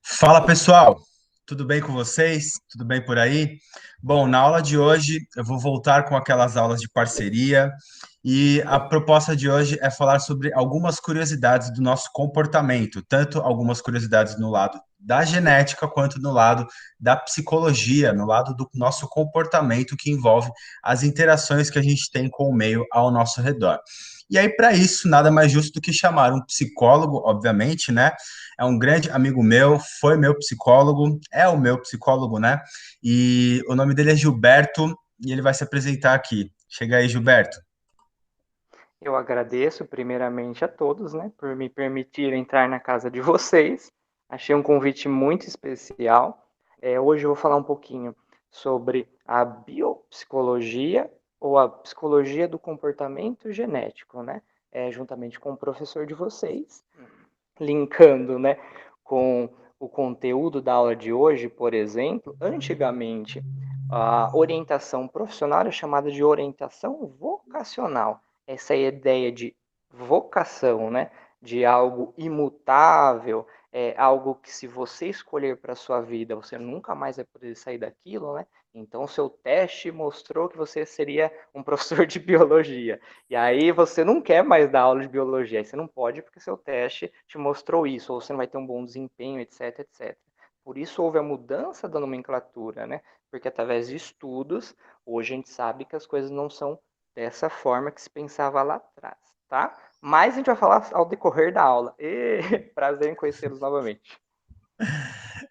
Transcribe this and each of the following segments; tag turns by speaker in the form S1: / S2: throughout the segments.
S1: Fala pessoal, tudo bem com vocês? Tudo bem por aí? Bom, na aula de hoje eu vou voltar com aquelas aulas de parceria e a proposta de hoje é falar sobre algumas curiosidades do nosso comportamento, tanto algumas curiosidades no lado da genética quanto no lado da psicologia, no lado do nosso comportamento que envolve as interações que a gente tem com o meio ao nosso redor. E aí, para isso, nada mais justo do que chamar um psicólogo, obviamente, né? É um grande amigo meu, foi meu psicólogo, é o meu psicólogo, né? E o nome dele é Gilberto e ele vai se apresentar aqui. Chega aí, Gilberto.
S2: Eu agradeço primeiramente a todos, né, por me permitir entrar na casa de vocês. Achei um convite muito especial. Hoje eu vou falar um pouquinho sobre a biopsicologia ou a psicologia do comportamento genético, né, juntamente com o professor de vocês, linkando, né, com o conteúdo da aula de hoje, por exemplo. Antigamente, a orientação profissional era chamada de orientação vocacional. Essa ideia de vocação, né, de algo imutável, algo que se você escolher para a sua vida, você nunca mais vai poder sair daquilo, né? Então, seu teste mostrou que você seria um professor de biologia. E aí você não quer mais dar aula de biologia, aí você não pode porque seu teste te mostrou isso, ou você não vai ter um bom desempenho, etc, etc. Por isso houve a mudança da nomenclatura, né? Porque através de estudos, hoje a gente sabe que as coisas não são dessa forma que se pensava lá atrás, tá? Mas a gente vai falar ao decorrer da aula. E prazer em conhecê-los novamente.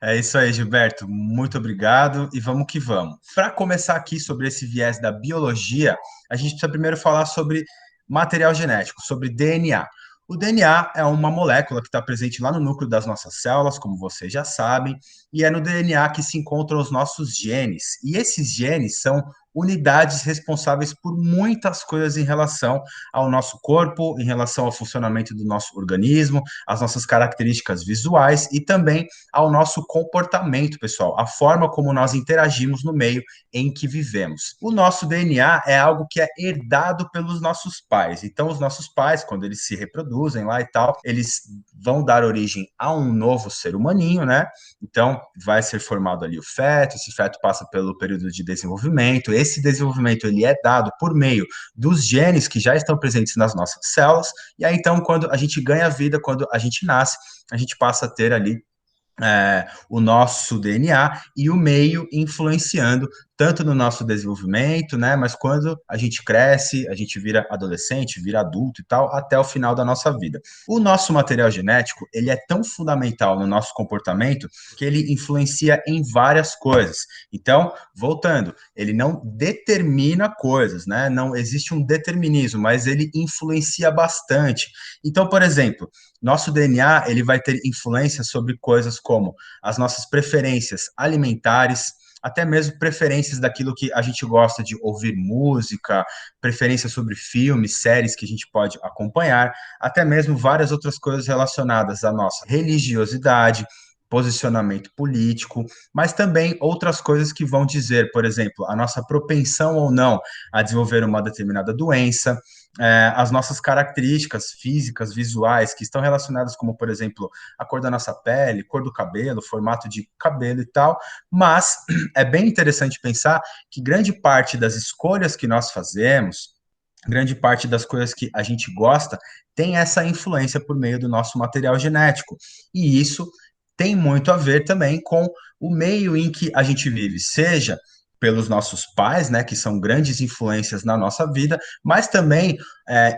S1: É isso aí, Gilberto. Muito obrigado e vamos que vamos. Para começar aqui sobre esse viés da biologia, a gente precisa primeiro falar sobre material genético, sobre DNA. O DNA é uma molécula que está presente lá no núcleo das nossas células, como vocês já sabem, e é no DNA que se encontram os nossos genes. E esses genes são unidades responsáveis por muitas coisas em relação ao nosso corpo, em relação ao funcionamento do nosso organismo, às nossas características visuais e também ao nosso comportamento, pessoal, a forma como nós interagimos no meio em que vivemos. O nosso DNA é algo que é herdado pelos nossos pais. Então, os nossos pais, quando eles se reproduzem lá e tal, eles vão dar origem a um novo ser humaninho, né? Então, vai ser formado ali o feto, esse feto passa pelo período de desenvolvimento. Esse desenvolvimento ele é dado por meio dos genes que já estão presentes nas nossas células. E aí, então, quando a gente ganha vida, quando a gente nasce, a gente passa a ter ali o nosso DNA e o meio influenciando tanto no nosso desenvolvimento, né? Mas quando a gente cresce, a gente vira adolescente, vira adulto e tal, até o final da nossa vida. O nosso material genético, ele é tão fundamental no nosso comportamento que ele influencia em várias coisas. Então, voltando, ele não determina coisas, né? Não existe um determinismo, mas ele influencia bastante. Então, por exemplo, nosso DNA ele vai ter influência sobre coisas como as nossas preferências alimentares, até mesmo preferências daquilo que a gente gosta de ouvir música, preferências sobre filmes, séries que a gente pode acompanhar, até mesmo várias outras coisas relacionadas à nossa religiosidade, posicionamento político, mas também outras coisas que vão dizer, por exemplo, a nossa propensão ou não a desenvolver uma determinada doença, as nossas características físicas, visuais, que estão relacionadas, como, por exemplo, a cor da nossa pele, cor do cabelo, formato de cabelo e tal. Mas é bem interessante pensar que grande parte das escolhas que nós fazemos, grande parte das coisas que a gente gosta, tem essa influência por meio do nosso material genético. E isso tem muito a ver também com o meio em que a gente vive, seja pelos nossos pais, né, que são grandes influências na nossa vida, mas também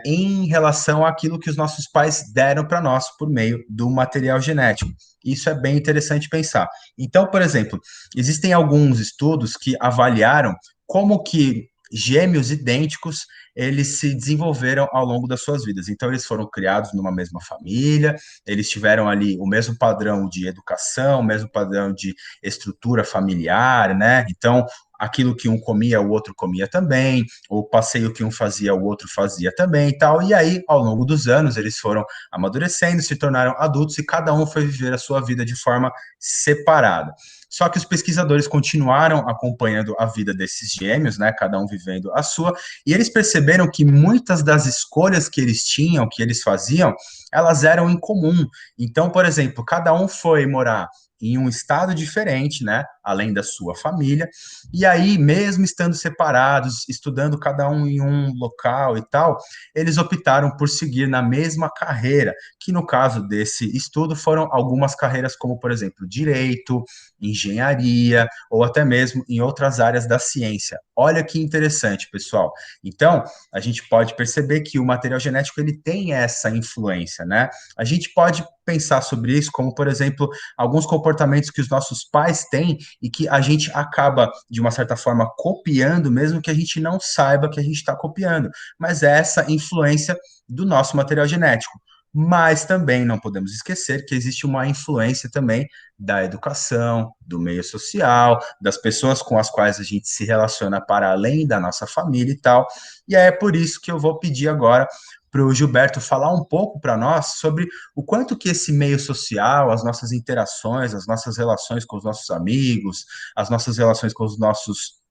S1: em relação àquilo que os nossos pais deram para nós por meio do material genético. Isso é bem interessante pensar. Então, por exemplo, existem alguns estudos que avaliaram como que gêmeos idênticos eles se desenvolveram ao longo das suas vidas. Então, eles foram criados numa mesma família, eles tiveram ali o mesmo padrão de educação, o mesmo padrão de estrutura familiar, né? Então, aquilo que um comia, o outro comia também, o passeio que um fazia, o outro fazia também e tal. E aí, ao longo dos anos, eles foram amadurecendo, se tornaram adultos e cada um foi viver a sua vida de forma separada. Só que os pesquisadores continuaram acompanhando a vida desses gêmeos, né, cada um vivendo a sua, e eles perceberam que muitas das escolhas que eles tinham, que eles faziam, elas eram em comum. Então, por exemplo, cada um foi morar em um estado diferente, né? Além da sua família. E aí, mesmo estando separados, estudando cada um em um local e tal, eles optaram por seguir na mesma carreira, que no caso desse estudo foram algumas carreiras como, por exemplo, direito, engenharia ou até mesmo em outras áreas da ciência. Olha que interessante, pessoal. Então, a gente pode perceber que o material genético ele tem essa influência, né? A gente pode pensar sobre isso como, por exemplo, alguns comportamentos que os nossos pais têm e que a gente acaba, de uma certa forma, copiando, mesmo que a gente não saiba que a gente está copiando. Mas é essa influência do nosso material genético. Mas também não podemos esquecer que existe uma influência também da educação, do meio social, das pessoas com as quais a gente se relaciona para além da nossa família e tal. E é por isso que eu vou pedir agora para o Gilberto falar um pouco para nós sobre o quanto que esse meio social, as nossas interações, as nossas relações com os nossos amigos, as nossas relações com os nossos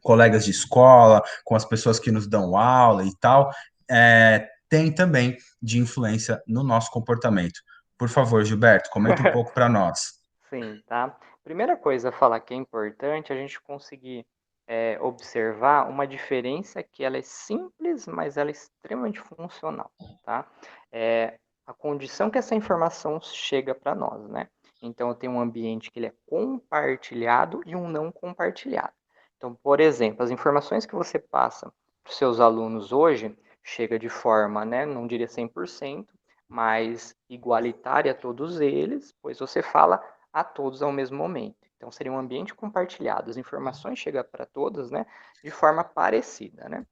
S1: colegas de escola, com as pessoas que nos dão aula e tal, tem também de influência no nosso comportamento. Por favor, Gilberto, comenta um pouco para nós.
S2: Sim, tá? Primeira coisa a falar que é importante a gente conseguir observar uma diferença que ela é simples, mas ela é extremamente funcional, tá? É a condição que essa informação chega para nós, né? Então, eu tenho um ambiente que ele é compartilhado e um não compartilhado. Então, por exemplo, as informações que você passa para os seus alunos hoje chega de forma, né, não diria 100%, mas igualitária a todos eles, pois você fala a todos ao mesmo momento. Então, seria um ambiente compartilhado. As informações chegam para todos, né, de forma parecida, né?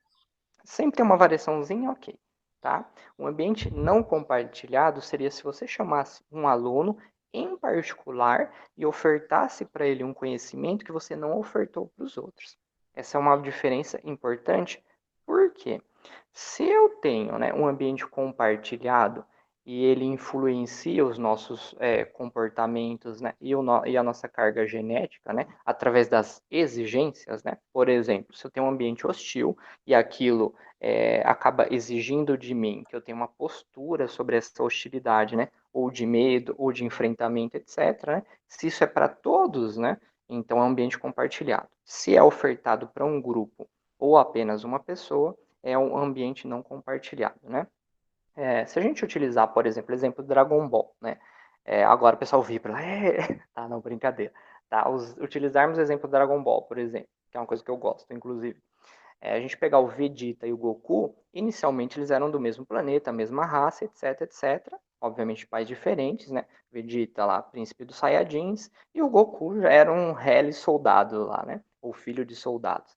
S2: Sempre tem uma variaçãozinha, ok, tá? Um ambiente não compartilhado seria se você chamasse um aluno em particular e ofertasse para ele um conhecimento que você não ofertou para os outros. Essa é uma diferença importante, porque se eu tenho, né, um ambiente compartilhado e ele influencia os nossos comportamentos, né, e a nossa carga genética, né, através das exigências, né? Por exemplo, se eu tenho um ambiente hostil e aquilo acaba exigindo de mim que eu tenha uma postura sobre essa hostilidade, né? Ou de medo, ou de enfrentamento, etc. Né? Se isso é para todos, né? Então é um ambiente compartilhado. Se é ofertado para um grupo ou apenas uma pessoa, é um ambiente não compartilhado, né? Se a gente utilizar, por exemplo, o exemplo do Dragon Ball, né? Agora o pessoal vibra, tá, não, brincadeira. Tá, utilizarmos o exemplo do Dragon Ball, por exemplo, que é uma coisa que eu gosto, inclusive. A gente pegar o Vegeta e o Goku, inicialmente eles eram do mesmo planeta, a mesma raça, etc, etc. Obviamente pais diferentes, né? Vegeta lá, príncipe dos Saiyajins, e o Goku já era um Heli soldado lá, né? Ou filho de soldados.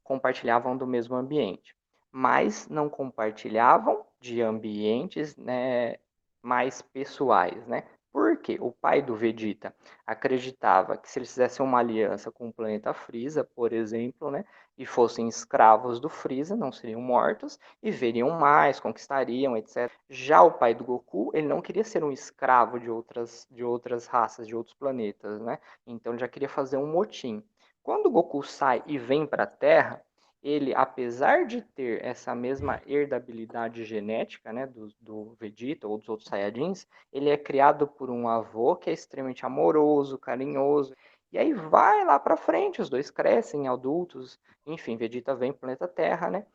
S2: Compartilhavam do mesmo ambiente, mas não compartilhavam de ambientes, né, mais pessoais, né? Porque o pai do Vegeta acreditava que se eles fizessem uma aliança com o planeta Freeza, por exemplo, né, e fossem escravos do Freeza, não seriam mortos e veriam mais, conquistariam, etc. Já o pai do Goku, ele não queria ser um escravo de outras raças, de outros planetas, né? Então ele já queria fazer um motim. Quando o Goku sai e vem para a Terra, ele, apesar de ter essa mesma herdabilidade genética, né, do Vegeta ou dos outros Saiyajins, ele é criado por um avô que é extremamente amoroso, carinhoso. E aí vai lá para frente, os dois crescem adultos, enfim, Vegeta vem para o planeta Terra, né?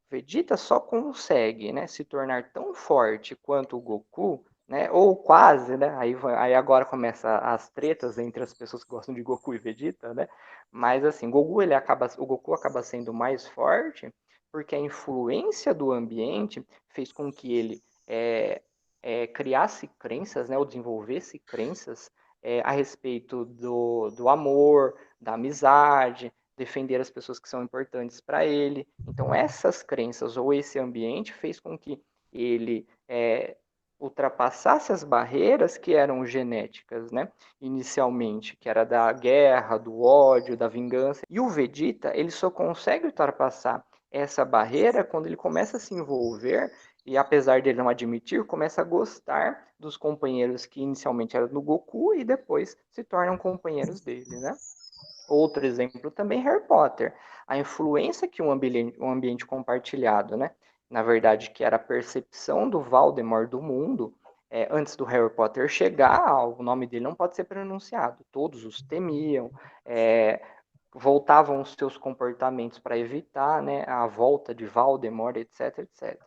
S2: Vegeta só consegue, né, se tornar tão forte quanto o Goku, né, ou quase, né? Aí agora começa as tretas entre as pessoas que gostam de Goku e Vegeta, né? Mas assim, o Goku acaba sendo mais forte porque a influência do ambiente fez com que ele criasse crenças, né, ou desenvolvesse crenças a respeito do amor, da amizade, defender as pessoas que são importantes para ele. Então, essas crenças ou esse ambiente fez com que ele ultrapassasse as barreiras que eram genéticas, né? Inicialmente, que era da guerra, do ódio, da vingança. E o Vegeta, ele só consegue ultrapassar essa barreira quando ele começa a se envolver e, apesar dele não admitir, começa a gostar dos companheiros que inicialmente eram do Goku e depois se tornam companheiros dele, né? Outro exemplo também, Harry Potter. A influência que um ambiente compartilhado, né? Na verdade, que era a percepção do Voldemort do mundo, antes do Harry Potter chegar, o nome dele não pode ser pronunciado. Todos os temiam, é, voltavam os seus comportamentos para evitar, né, a volta de Voldemort, etc, etc.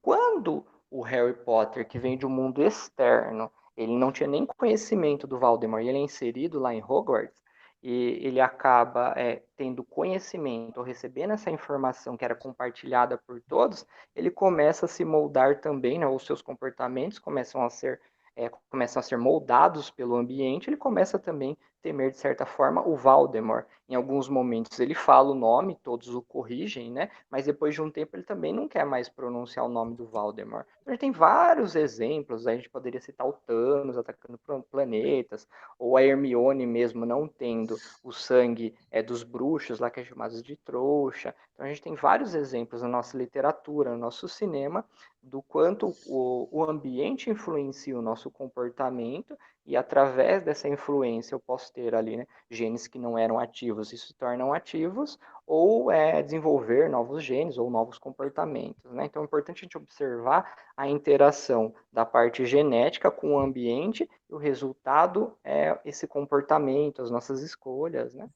S2: Quando o Harry Potter, que vem de um mundo externo, ele não tinha nem conhecimento do Voldemort, e ele é inserido lá em Hogwarts, e ele acaba tendo conhecimento, ou recebendo essa informação que era compartilhada por todos, ele começa a se moldar também, né, os seus comportamentos começam a ser moldados pelo ambiente, ele começa também a temer, de certa forma, o Voldemort. Em alguns momentos ele fala o nome, todos o corrigem, né? Mas depois de um tempo ele também não quer mais pronunciar o nome do Voldemort. Então, a gente tem vários exemplos, a gente poderia citar o Thanos atacando planetas, ou a Hermione mesmo não tendo o sangue dos bruxos, lá que é chamado de trouxa. Então a gente tem vários exemplos na nossa literatura, no nosso cinema, do quanto o ambiente influencia o nosso comportamento, e através dessa influência eu posso ter ali, né, genes que não eram ativos e se tornam ativos, ou desenvolver novos genes ou novos comportamentos, né? Então é importante a gente observar a interação da parte genética com o ambiente, e o resultado é esse comportamento, as nossas escolhas, né?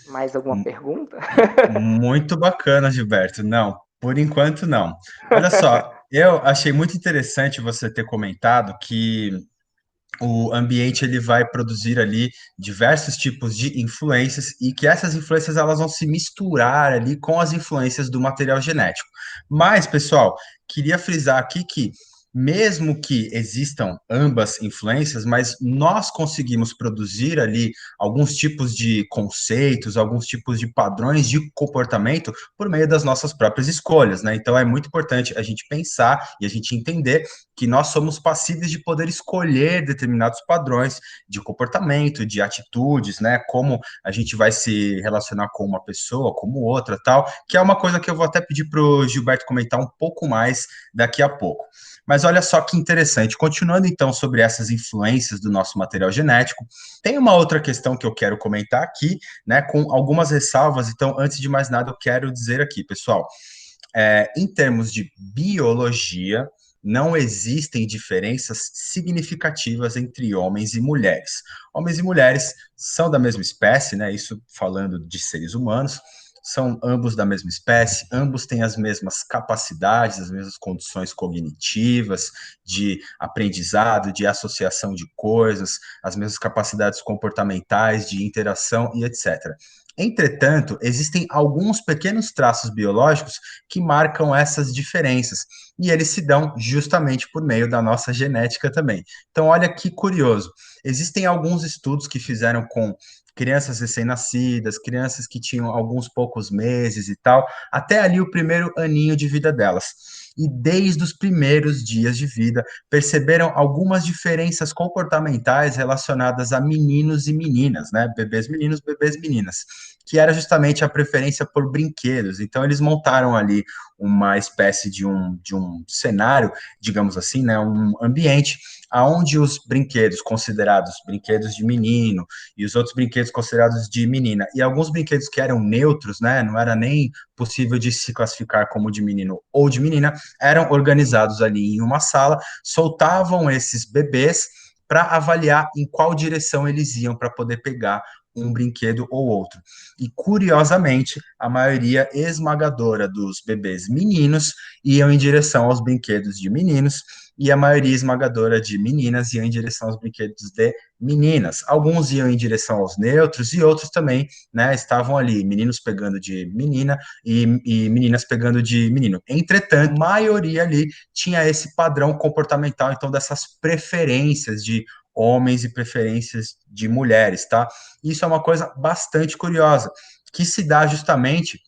S2: Mais alguma pergunta?
S1: Muito bacana, Gilberto. Não, por enquanto não. Olha só, eu achei muito interessante você ter comentado que o ambiente ele vai produzir ali diversos tipos de influências e que essas influências elas vão se misturar ali com as influências do material genético. Mas, pessoal, queria frisar aqui que mesmo que existam ambas influências, mas nós conseguimos produzir ali alguns tipos de conceitos, alguns tipos de padrões de comportamento por meio das nossas próprias escolhas, né? Então é muito importante a gente pensar e a gente entender que nós somos passíveis de poder escolher determinados padrões de comportamento, de atitudes, né? Como a gente vai se relacionar com uma pessoa, como outra, tal, que é uma coisa que eu vou até pedir para o Gilberto comentar um pouco mais daqui a pouco. Mas olha só que interessante. Continuando então sobre essas influências do nosso material genético, tem uma outra questão que eu quero comentar aqui, né? Com algumas ressalvas. Então, antes de mais nada, eu quero dizer aqui, pessoal, em termos de biologia, não existem diferenças significativas entre homens e mulheres. Homens e mulheres são da mesma espécie, né? Isso falando de seres humanos, são ambos da mesma espécie, ambos têm as mesmas capacidades, as mesmas condições cognitivas, de aprendizado, de associação de coisas, as mesmas capacidades comportamentais, de interação e etc. Entretanto, existem alguns pequenos traços biológicos que marcam essas diferenças, e eles se dão justamente por meio da nossa genética também. Então, olha que curioso. Existem alguns estudos que fizeram com crianças recém-nascidas, crianças que tinham alguns poucos meses e tal, até ali o primeiro aninho de vida delas. E desde os primeiros dias de vida, perceberam algumas diferenças comportamentais relacionadas a meninos e meninas, né? Bebês meninos, bebês meninas, que era justamente a preferência por brinquedos. Então, eles montaram ali uma espécie de um cenário, digamos assim, né, um ambiente aonde os brinquedos considerados brinquedos de menino e os outros brinquedos considerados de menina, e alguns brinquedos que eram neutros, né, não era nem possível de se classificar como de menino ou de menina, eram organizados ali em uma sala, soltavam esses bebês para avaliar em qual direção eles iam para poder pegar um brinquedo ou outro. E, curiosamente, a maioria esmagadora dos bebês meninos iam em direção aos brinquedos de meninos, e a maioria esmagadora de meninas iam em direção aos brinquedos de meninas. Alguns iam em direção aos neutros e outros também, né, estavam ali, meninos pegando de menina e meninas pegando de menino. Entretanto, a maioria ali tinha esse padrão comportamental, então, dessas preferências de homens e preferências de mulheres, tá? Isso é uma coisa bastante curiosa, que se dá justamente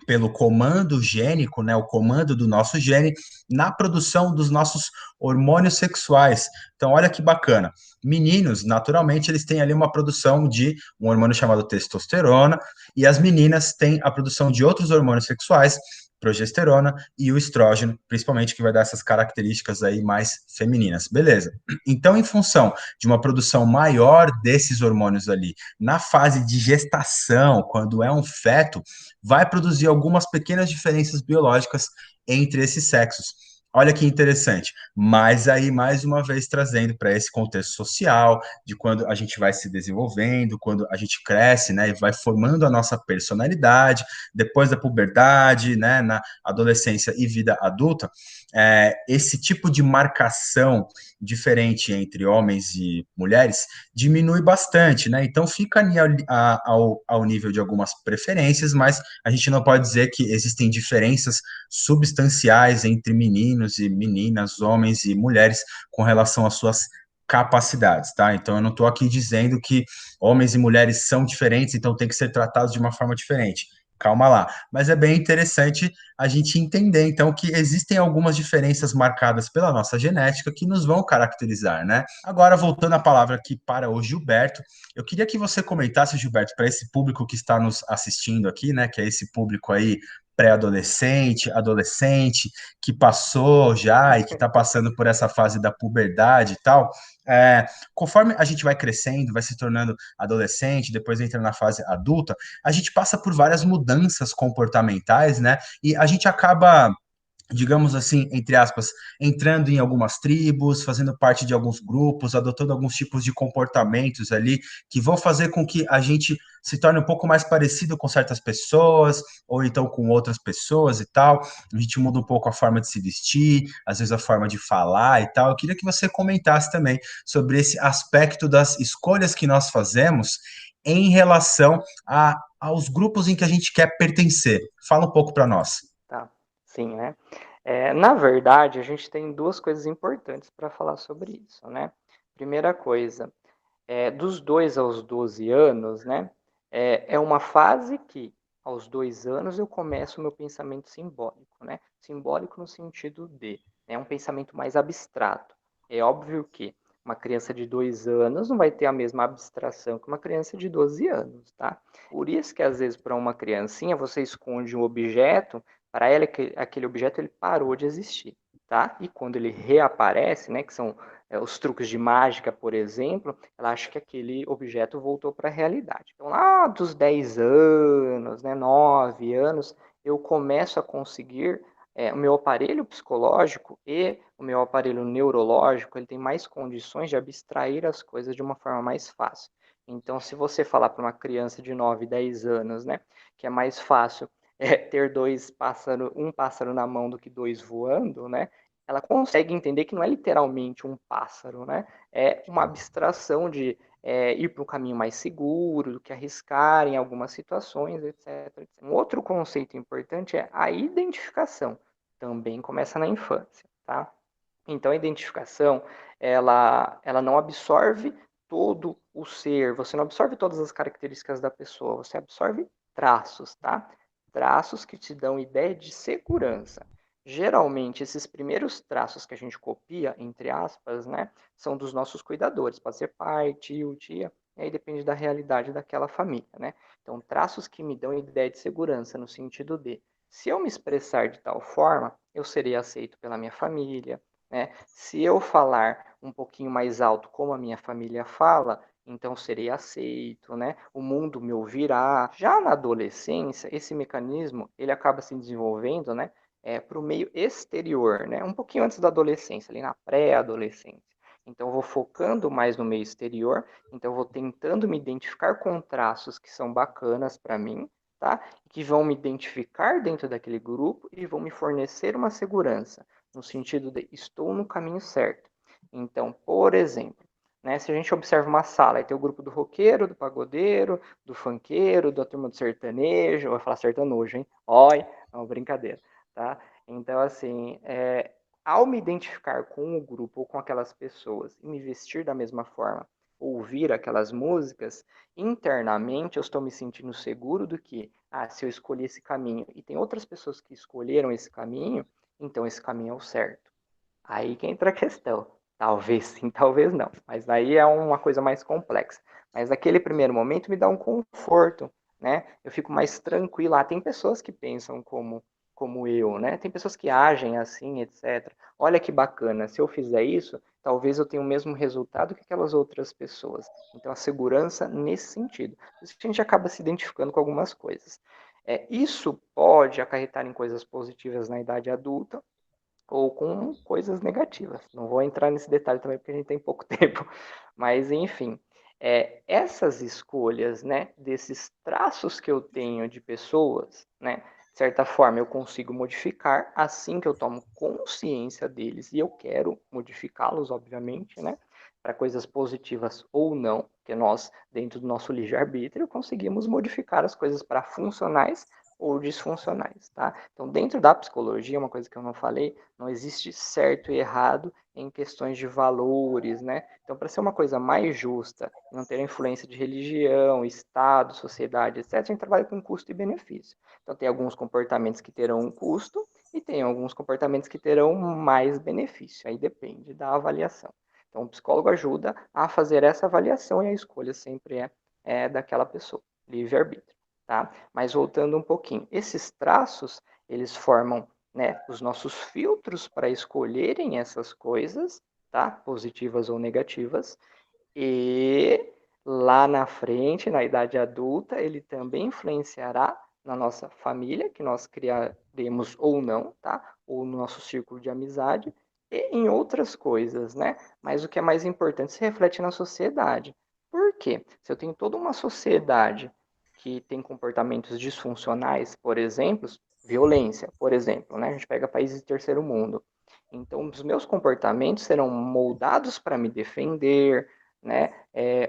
S1: pelo comando gênico, né, o comando do nosso gene na produção dos nossos hormônios sexuais. Então, olha que bacana. Meninos, naturalmente, eles têm ali uma produção de um hormônio chamado testosterona, e as meninas têm a produção de outros hormônios sexuais, progesterona e o estrógeno, principalmente, que vai dar essas características aí mais femininas. Beleza. Então, em função de uma produção maior desses hormônios ali na fase de gestação, quando é um feto, vai produzir algumas pequenas diferenças biológicas entre esses sexos. Olha que interessante. Mas aí, mais uma vez, trazendo para esse contexto social, de quando a gente vai se desenvolvendo, quando a gente cresce, né, e vai formando a nossa personalidade, depois da puberdade, né, na adolescência e vida adulta, esse tipo de marcação diferente entre homens e mulheres diminui bastante, né? Então fica ali ao nível de algumas preferências, mas a gente não pode dizer que existem diferenças substanciais entre meninos e meninas, homens e mulheres com relação às suas capacidades, tá? Então eu não estou aqui dizendo que homens e mulheres são diferentes, então tem que ser tratados de uma forma diferente. Calma lá. Mas é bem interessante a gente entender, então, que existem algumas diferenças marcadas pela nossa genética que nos vão caracterizar, né? Agora, voltando a palavra aqui para o Gilberto, eu queria que você comentasse, Gilberto, para esse público que está nos assistindo aqui, né? Que é esse público aí pré-adolescente, adolescente, que passou já e que está passando por essa fase da puberdade e tal. Conforme a gente vai crescendo, vai se tornando adolescente, depois entra na fase adulta, a gente passa por várias mudanças comportamentais, né? E a gente acaba, digamos assim, entre aspas, entrando em algumas tribos, fazendo parte de alguns grupos, adotando alguns tipos de comportamentos ali que vão fazer com que a gente se torne um pouco mais parecido com certas pessoas, ou então com outras pessoas e tal. A gente muda um pouco a forma de se vestir, às vezes a forma de falar e tal. Eu queria que você comentasse também sobre esse aspecto das escolhas que nós fazemos em relação aos grupos em que a gente quer pertencer. Fala um pouco para nós.
S2: Tá, sim, né? Na verdade, a gente tem duas coisas importantes para falar sobre isso, né? Primeira coisa, dos 2 aos 12 anos, né? É uma fase que, aos 2 anos, eu começo o meu pensamento simbólico, né? Simbólico no sentido de, é um pensamento mais abstrato. É óbvio que uma criança de 2 anos não vai ter a mesma abstração que uma criança de 12 anos, tá? Por isso que, às vezes, para uma criancinha, você esconde um objeto, para ela, aquele objeto ele parou de existir, tá? E quando ele reaparece, né, que são os truques de mágica, por exemplo, ela acha que aquele objeto voltou para a realidade. Então, lá dos 10 anos, né, 9 anos, eu começo a conseguir, o meu aparelho psicológico e o meu aparelho neurológico, ele tem mais condições de abstrair as coisas de uma forma mais fácil. Então, se você falar para uma criança de 9, 10 anos, né, que é mais fácil ter um pássaro na mão do que dois voando, né? Ela consegue entender que não é literalmente um pássaro, né? É uma abstração de ir para um caminho mais seguro, do que arriscar em algumas situações, etc. Um outro conceito importante é a identificação. Também começa na infância, tá? Então, a identificação, ela não absorve todo o ser, você não absorve todas as características da pessoa, você absorve traços, tá? Traços que te dão ideia de segurança. Geralmente, esses primeiros traços que a gente copia, entre aspas, né, são dos nossos cuidadores. Pode ser pai, tio, tia, e aí depende da realidade daquela família, né? Então, traços que me dão ideia de segurança, no sentido de, se eu me expressar de tal forma, eu serei aceito pela minha família, né? Se eu falar um pouquinho mais alto, como a minha família fala, então serei aceito, né? O mundo me ouvirá. Já na adolescência, esse mecanismo ele acaba se desenvolvendo, né? Para o meio exterior, né? Um pouquinho antes da adolescência, ali na pré-adolescência. Então, eu vou focando mais no meio exterior, então eu vou tentando me identificar com traços que são bacanas para mim, tá? Que vão me identificar dentro daquele grupo e vão me fornecer uma segurança, no sentido de estou no caminho certo. Então, por exemplo, né, se a gente observa uma sala, aí tem o grupo do roqueiro, do pagodeiro, do funkeiro, da turma do sertanejo, vou falar sertanojo, hein? Oi, é uma brincadeira, tá? Então, assim, ao me identificar com o grupo ou com aquelas pessoas e me vestir da mesma forma, ouvir aquelas músicas, internamente eu estou me sentindo seguro do que, se eu escolhi esse caminho e tem outras pessoas que escolheram esse caminho, então esse caminho é o certo. Aí que entra a questão. Talvez sim, talvez não. Mas aí é uma coisa mais complexa. Mas naquele primeiro momento me dá um conforto, né? Eu fico mais tranquila. Tem pessoas que pensam como eu, né? Tem pessoas que agem assim, etc. Olha que bacana. Se eu fizer isso, talvez eu tenha o mesmo resultado que aquelas outras pessoas. Então a segurança nesse sentido. Por isso que a gente acaba se identificando com algumas coisas. Isso pode acarretar em coisas positivas na idade adulta, ou com coisas negativas. Não vou entrar nesse detalhe também porque a gente tem pouco tempo, mas enfim, essas escolhas, né, desses traços que eu tenho de pessoas, né, de certa forma eu consigo modificar assim que eu tomo consciência deles e eu quero modificá-los, obviamente, né, para coisas positivas ou não, porque nós, dentro do nosso livre-arbítrio, conseguimos modificar as coisas para funcionais ou disfuncionais, tá? Então, dentro da psicologia, uma coisa que eu não falei, não existe certo e errado em questões de valores, né? Então, para ser uma coisa mais justa, não ter influência de religião, Estado, sociedade, etc., a gente trabalha com custo e benefício. Então, tem alguns comportamentos que terão um custo e tem alguns comportamentos que terão mais benefício. Aí depende da avaliação. Então, o psicólogo ajuda a fazer essa avaliação e a escolha sempre é daquela pessoa, livre-arbítrio, tá? Mas voltando um pouquinho, esses traços, eles formam, né, os nossos filtros para escolherem essas coisas, tá? Positivas ou negativas, e lá na frente, na idade adulta, ele também influenciará na nossa família, que nós criaremos ou não, tá? Ou no nosso círculo de amizade, e em outras coisas, né? Mas o que é mais importante se reflete na sociedade. Por quê? Se eu tenho toda uma sociedade que tem comportamentos disfuncionais, por exemplo, violência, por exemplo, né? A gente pega países de terceiro mundo. Então, os meus comportamentos serão moldados para me defender, né?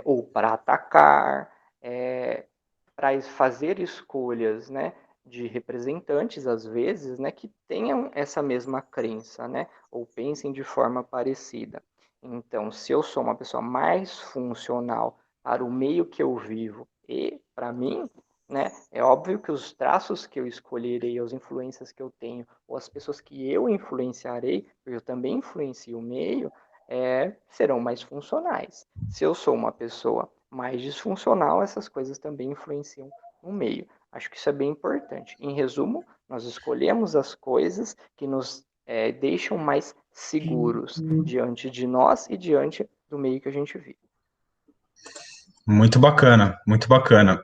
S2: Ou para atacar, para fazer escolhas, né? De representantes, às vezes, né? Que tenham essa mesma crença, né? Ou pensem de forma parecida. Então, se eu sou uma pessoa mais funcional para o meio que eu vivo e para mim, né? É óbvio que os traços que eu escolherei, as influências que eu tenho, ou as pessoas que eu influenciarei, porque eu também influencio o meio, serão mais funcionais. Se eu sou uma pessoa mais disfuncional, essas coisas também influenciam no meio. Acho que isso é bem importante. Em resumo, nós escolhemos as coisas que nos deixam mais seguros diante de nós e diante do meio que a gente vive.
S1: Muito bacana, muito bacana.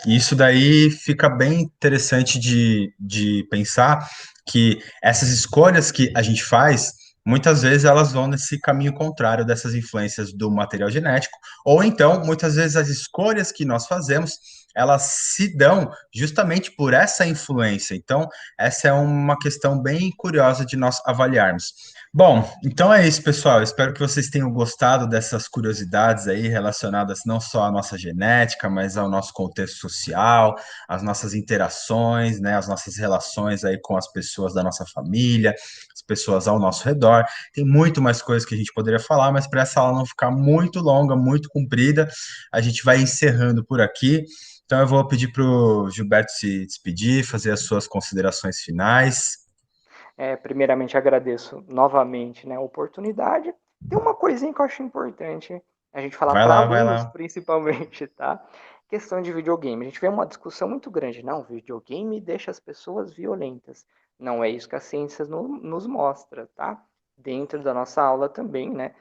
S1: Isso daí fica bem interessante de pensar que essas escolhas que a gente faz, muitas vezes elas vão nesse caminho contrário dessas influências do material genético, ou então, muitas vezes as escolhas que nós fazemos, elas se dão justamente por essa influência. Então, essa é uma questão bem curiosa de nós avaliarmos. Bom, então é isso, pessoal. Espero que vocês tenham gostado dessas curiosidades aí relacionadas não só à nossa genética, mas ao nosso contexto social, às nossas interações, né, as nossas relações aí com as pessoas da nossa família, as pessoas ao nosso redor. Tem muito mais coisas que a gente poderia falar, mas para essa aula não ficar muito longa, muito comprida, a gente vai encerrando por aqui. Então eu vou pedir para o Gilberto se despedir, fazer as suas considerações finais.
S2: Primeiramente, agradeço novamente, né, a oportunidade. Tem uma coisinha que eu acho importante a gente falar
S1: Vai
S2: para
S1: lá, vai
S2: alunos,
S1: lá.
S2: principalmente, tá? Questão de videogame. A gente vê uma discussão muito grande. Não, videogame deixa as pessoas violentas. Não é isso que a ciência nos mostra, tá? Dentro da nossa aula também, né?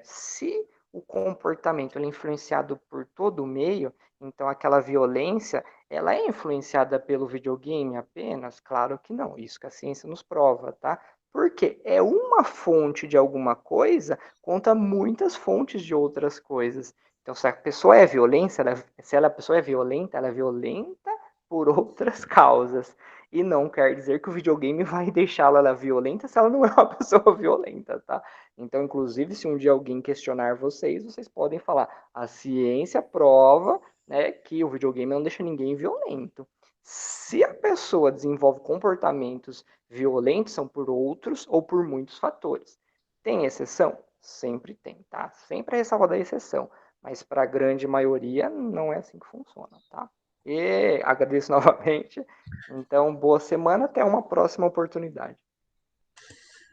S2: Se o comportamento é influenciado por todo o meio, então aquela violência ela é influenciada pelo videogame apenas? Claro que não, isso que a ciência nos prova, tá? Porque é uma fonte de alguma coisa contra muitas fontes de outras coisas. Então, se a pessoa é violenta, a pessoa é violenta, ela é violenta por outras causas. E não quer dizer que o videogame vai deixá-la violenta se ela não é uma pessoa violenta, tá? Então, inclusive, se um dia alguém questionar vocês, vocês podem falar: a ciência prova, né, que o videogame não deixa ninguém violento. Se a pessoa desenvolve comportamentos violentos, são por outros ou por muitos fatores. Tem exceção? Sempre tem, tá? Sempre é ressalva da exceção. Mas para a grande maioria não é assim que funciona, tá? E agradeço novamente. Então, boa semana, até uma próxima oportunidade.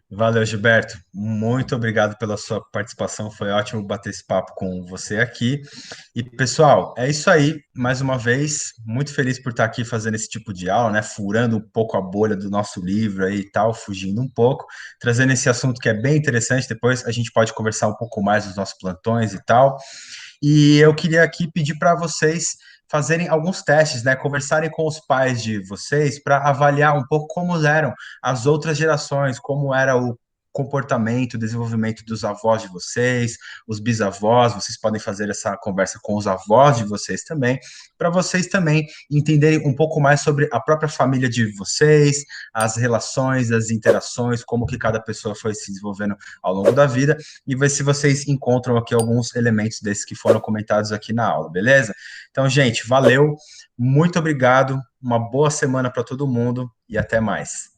S1: Valeu, Gilberto. Muito obrigado pela sua participação. Foi ótimo bater esse papo com você aqui. E, pessoal, é isso aí. Mais uma vez, muito feliz por estar aqui fazendo esse tipo de aula, né? Furando um pouco a bolha do nosso livro aí e tal, fugindo um pouco, trazendo esse assunto que é bem interessante. Depois a gente pode conversar um pouco mais dos nossos plantões e tal. E eu queria aqui pedir para vocês fazerem alguns testes, né? Conversarem com os pais de vocês para avaliar um pouco como eram as outras gerações, como era o comportamento, o desenvolvimento dos avós de vocês, os bisavós, vocês podem fazer essa conversa com os avós de vocês também, para vocês também entenderem um pouco mais sobre a própria família de vocês, as relações, as interações, como que cada pessoa foi se desenvolvendo ao longo da vida, e ver se vocês encontram aqui alguns elementos desses que foram comentados aqui na aula, beleza? Então, gente, valeu, muito obrigado, uma boa semana para todo mundo e até mais.